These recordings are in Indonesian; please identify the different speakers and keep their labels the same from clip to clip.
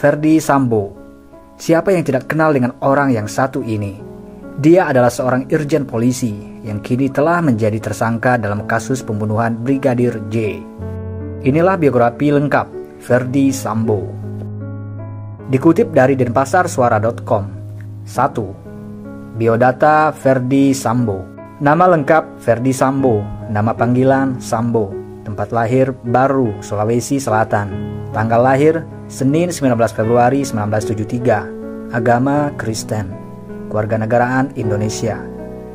Speaker 1: Ferdy Sambo. Siapa yang tidak kenal dengan orang yang satu ini? Dia adalah seorang irjen polisi yang kini telah menjadi tersangka dalam kasus pembunuhan Brigadir J. Inilah biografi lengkap Ferdy Sambo. Dikutip dari denpasarsuara.com. 1. Biodata Ferdy Sambo. Nama lengkap Ferdy Sambo, nama panggilan Sambo. Tempat lahir Baru, Sulawesi Selatan. Tanggal lahir Senin 19 Februari 1973. Agama Kristen. Kewarganegaraan Indonesia.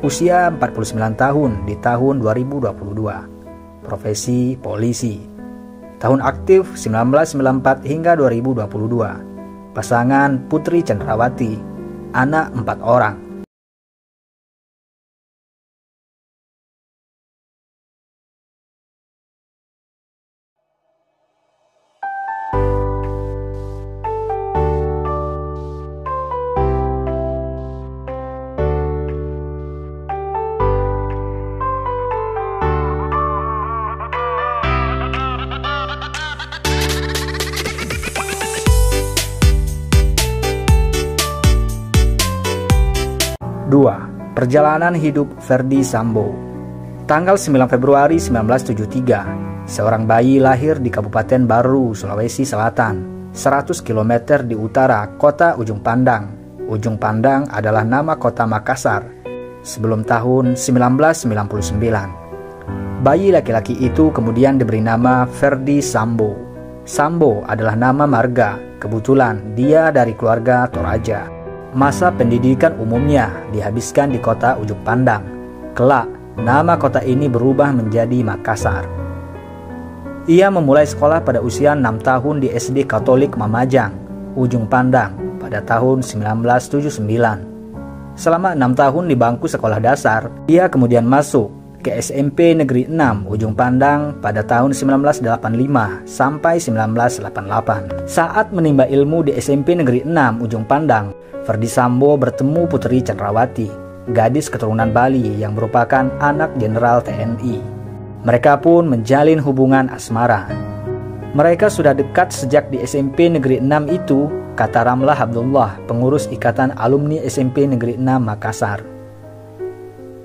Speaker 1: Usia 49 tahun di tahun 2022. Profesi polisi. Tahun aktif 1994 hingga 2022. Pasangan Putri Cendrawati. Anak 4 orang. Perjalanan hidup Ferdy Sambo. Tanggal 9 Februari 1973, seorang bayi lahir di Kabupaten Baru, Sulawesi Selatan, 100 km di utara kota Ujung Pandang. Ujung Pandang adalah nama kota Makassar sebelum tahun 1999. Bayi laki-laki itu kemudian diberi nama Ferdy Sambo. Sambo adalah nama marga, kebetulan dia dari keluarga Toraja. Masa pendidikan umumnya dihabiskan di kota Ujung Pandang. Kelak, nama kota ini berubah menjadi Makassar. Ia memulai sekolah pada usia 6 tahun di SD Katolik Mamajang, Ujung Pandang pada tahun 1979. Selama 6 tahun di bangku sekolah dasar, ia kemudian masuk ke SMP Negeri 6 Ujung Pandang pada tahun 1985 sampai 1988. Saat menimba ilmu di SMP Negeri 6 Ujung Pandang, Ferdy Sambo bertemu Putri Cendrawati, gadis keturunan Bali yang merupakan anak Jenderal TNI. Mereka pun menjalin hubungan asmara. Mereka sudah dekat sejak di SMP Negeri 6 itu, kata Ramlah Abdullah, pengurus Ikatan Alumni SMP Negeri 6 Makassar.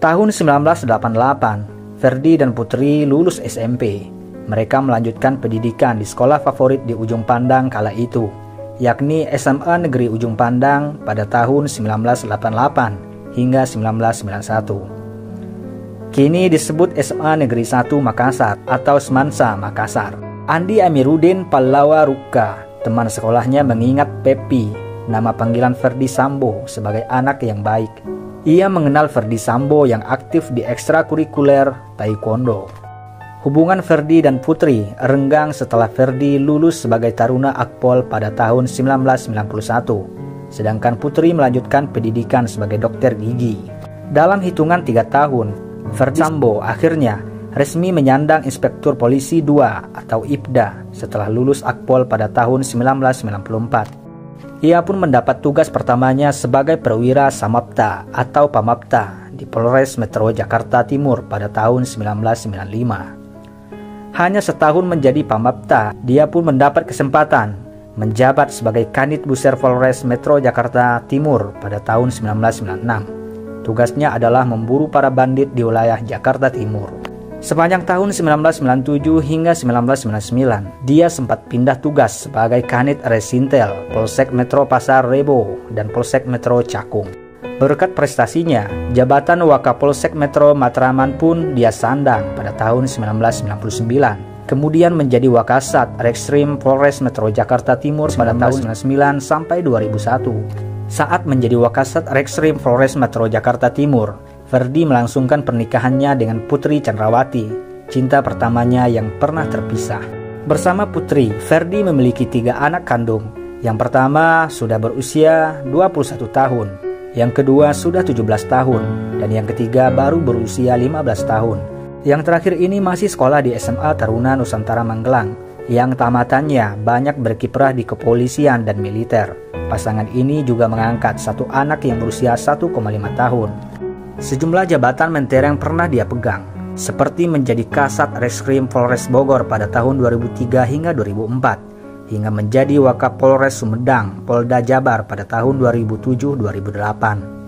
Speaker 1: Tahun 1988, Ferdy dan Putri lulus SMP. Mereka melanjutkan pendidikan di sekolah favorit di Ujung Pandang kala itu, yakni SMA Negeri Ujung Pandang pada tahun 1988 hingga 1991. Kini disebut SMA Negeri 1 Makassar atau Semansa Makassar. Andi Amiruddin Pallawa Rukka, teman sekolahnya, mengingat Pepi, nama panggilan Ferdy Sambo, sebagai anak yang baik. Ia mengenal Ferdy Sambo yang aktif di ekstrakurikuler Taekwondo. Hubungan Ferdy dan Putri renggang setelah Ferdy lulus sebagai Taruna Akpol pada tahun 1991, sedangkan Putri melanjutkan pendidikan sebagai dokter gigi. Dalam hitungan 3 tahun, Ferdy Sambo akhirnya resmi menyandang Inspektur Polisi 2 atau IPDA setelah lulus Akpol pada tahun 1994. Ia pun mendapat tugas pertamanya sebagai perwira Samapta atau Pamapta di Polres Metro Jakarta Timur pada tahun 1995. Hanya setahun menjadi Pamapta, dia pun mendapat kesempatan menjabat sebagai Kanit Buser Polres Metro Jakarta Timur pada tahun 1996. Tugasnya adalah memburu para bandit di wilayah Jakarta Timur. Sepanjang tahun 1997 hingga 1999, dia sempat pindah tugas sebagai Kanit Resintel, Polsek Metro Pasar Rebo, dan Polsek Metro Cakung. Berkat prestasinya, jabatan Wakapolsek Metro Matraman pun dia sandang pada tahun 1999. Kemudian menjadi Wakasat Reskrim Polres Metro Jakarta Timur pada tahun 1999 sampai 2001. Saat menjadi Wakasat Reskrim Polres Metro Jakarta Timur, Ferdy melangsungkan pernikahannya dengan Putri Cendrawati, cinta pertamanya yang pernah terpisah. Bersama Putri, Ferdy memiliki 3 anak kandung. Yang pertama sudah berusia 21 tahun. Yang kedua sudah 17 tahun, dan yang ketiga baru berusia 15 tahun. Yang terakhir ini masih sekolah di SMA Taruna Nusantara Magelang, yang tamatannya banyak berkiprah di kepolisian dan militer. Pasangan ini juga mengangkat 1 anak yang berusia 1,5 tahun. Sejumlah jabatan mentereng pernah dia pegang, seperti menjadi Kasat Reskrim Polres Bogor pada tahun 2003 hingga 2004, hingga menjadi Wakapolres Sumedang, Polda Jabar pada tahun 2007-2008.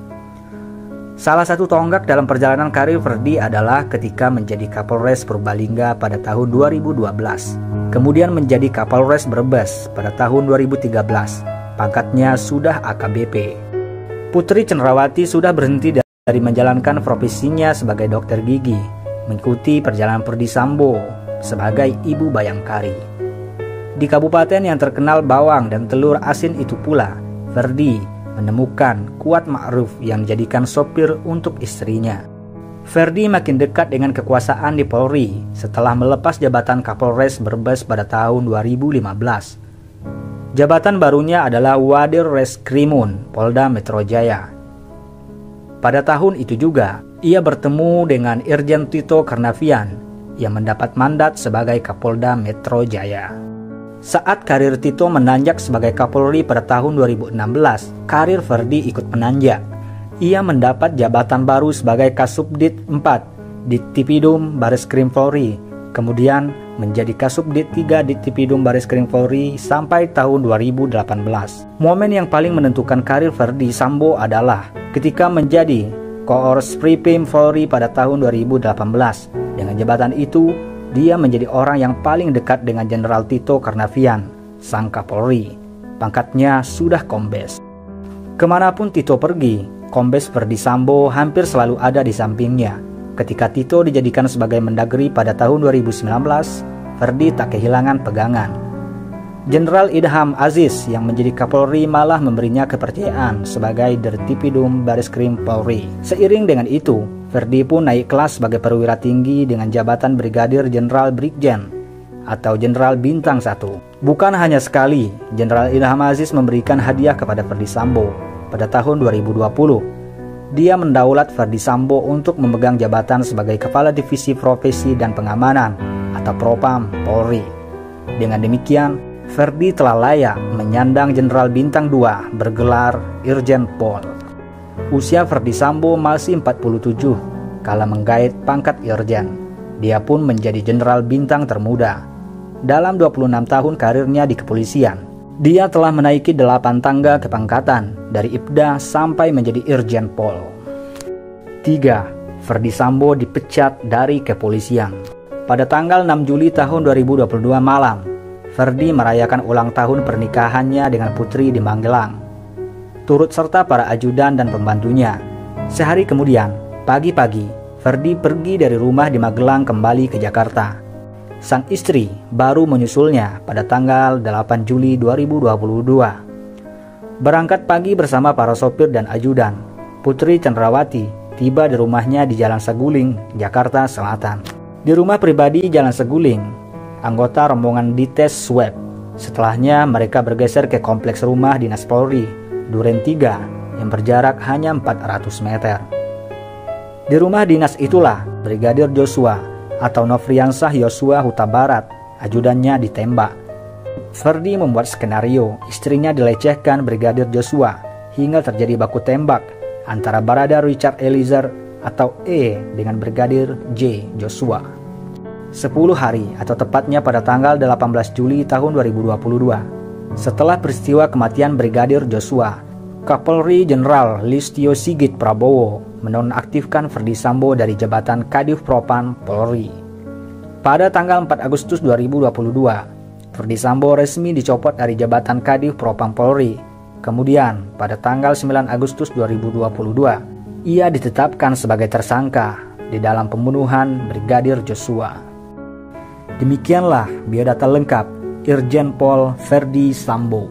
Speaker 1: Salah satu tonggak dalam perjalanan karir Ferdi adalah ketika menjadi Kapolres Purbalingga pada tahun 2012. Kemudian menjadi Kapolres Brebes pada tahun 2013. Pangkatnya sudah AKBP. Putri Cenderawati sudah berhenti dari menjalankan profesinya sebagai dokter gigi, mengikuti perjalanan Ferdi Sambo sebagai ibu bayangkari. Di kabupaten yang terkenal bawang dan telur asin itu pula, Ferdi menemukan Kuat Ma'ruf yang dijadikan sopir untuk istrinya. Ferdi makin dekat dengan kekuasaan di Polri setelah melepas jabatan Kapolres Brebes pada tahun 2015. Jabatan barunya adalah Wadir Reskrimun Polda Metro Jaya. Pada tahun itu juga, ia bertemu dengan Irjen Tito Karnavian yang mendapat mandat sebagai Kapolda Metro Jaya. Saat karir Tito menanjak sebagai Kapolri pada tahun 2016, karir Ferdi ikut menanjak. Ia mendapat jabatan baru sebagai Kasubdit 4 di Tipidum Bareskrim Polri, kemudian menjadi Kasubdit 3 di Tipidum Bareskrim Polri sampai tahun 2018. Momen yang paling menentukan karir Ferdi Sambo adalah ketika menjadi Koors Pripim Polri pada tahun 2018. Dengan jabatan itu, dia menjadi orang yang paling dekat dengan Jenderal Tito Karnavian, sang Kapolri. Pangkatnya sudah Kombes. Kemanapun Tito pergi, Kombes Ferdi Sambo hampir selalu ada di sampingnya. Ketika Tito dijadikan sebagai Mendagri pada tahun 2019, Ferdi tak kehilangan pegangan. Jenderal Idham Aziz yang menjadi Kapolri malah memberinya kepercayaan sebagai Dirtipidum Bareskrim Polri. Seiring dengan itu, Ferdi pun naik kelas sebagai perwira tinggi dengan jabatan Brigadir Jenderal Brigjen atau Jenderal Bintang 1. Bukan hanya sekali, Jenderal Idham Aziz memberikan hadiah kepada Ferdi Sambo. Pada tahun 2020, dia mendaulat Ferdi Sambo untuk memegang jabatan sebagai Kepala Divisi Profesi dan Pengamanan atau Propam Polri. Dengan demikian, Ferdi telah layak menyandang Jenderal Bintang 2 bergelar Irjen Pol. Usia Ferdi Sambo masih 47 kala menggait pangkat Irjen. Dia pun menjadi Jenderal Bintang termuda. Dalam 26 tahun karirnya di kepolisian, dia telah menaiki 8 tangga kepangkatan dari Ibda sampai menjadi Irjen Pol. 3. Ferdi Sambo dipecat dari kepolisian. Pada tanggal 6 Juli tahun 2022 malam, Ferdi merayakan ulang tahun pernikahannya dengan putri di Magelang, turut serta para ajudan dan pembantunya. Sehari kemudian, pagi-pagi, Ferdi pergi dari rumah di Magelang kembali ke Jakarta. Sang istri baru menyusulnya pada tanggal 8 Juli 2022. Berangkat pagi bersama para sopir dan ajudan, Putri Cenderawati tiba di rumahnya di Jalan Saguling, Jakarta Selatan. Di rumah pribadi Jalan Saguling, anggota rombongan dites swab. Setelahnya mereka bergeser ke kompleks rumah dinas Polri, Duren 3, yang berjarak hanya 400 meter. Di rumah dinas itulah Brigadir Joshua atau Nofriansah Yosua Huta Barat, ajudannya ditembak. Ferdi membuat skenario istrinya dilecehkan Brigadir Joshua hingga terjadi baku tembak antara Barada Richard Eliezer atau E dengan Brigadir J Joshua. 10 hari atau tepatnya pada tanggal 18 Juli tahun 2022. Setelah peristiwa kematian Brigadir Joshua, Kapolri Jenderal Listio Sigit Prabowo menonaktifkan Ferdi Sambo dari jabatan Kadif Propam Polri. Pada tanggal 4 Agustus 2022, Ferdi Sambo resmi dicopot dari jabatan Kadif Propam Polri. Kemudian pada tanggal 9 Agustus 2022, ia ditetapkan sebagai tersangka di dalam pembunuhan Brigadir Joshua. Demikianlah biodata lengkap Irjen Pol Ferdi Sambo.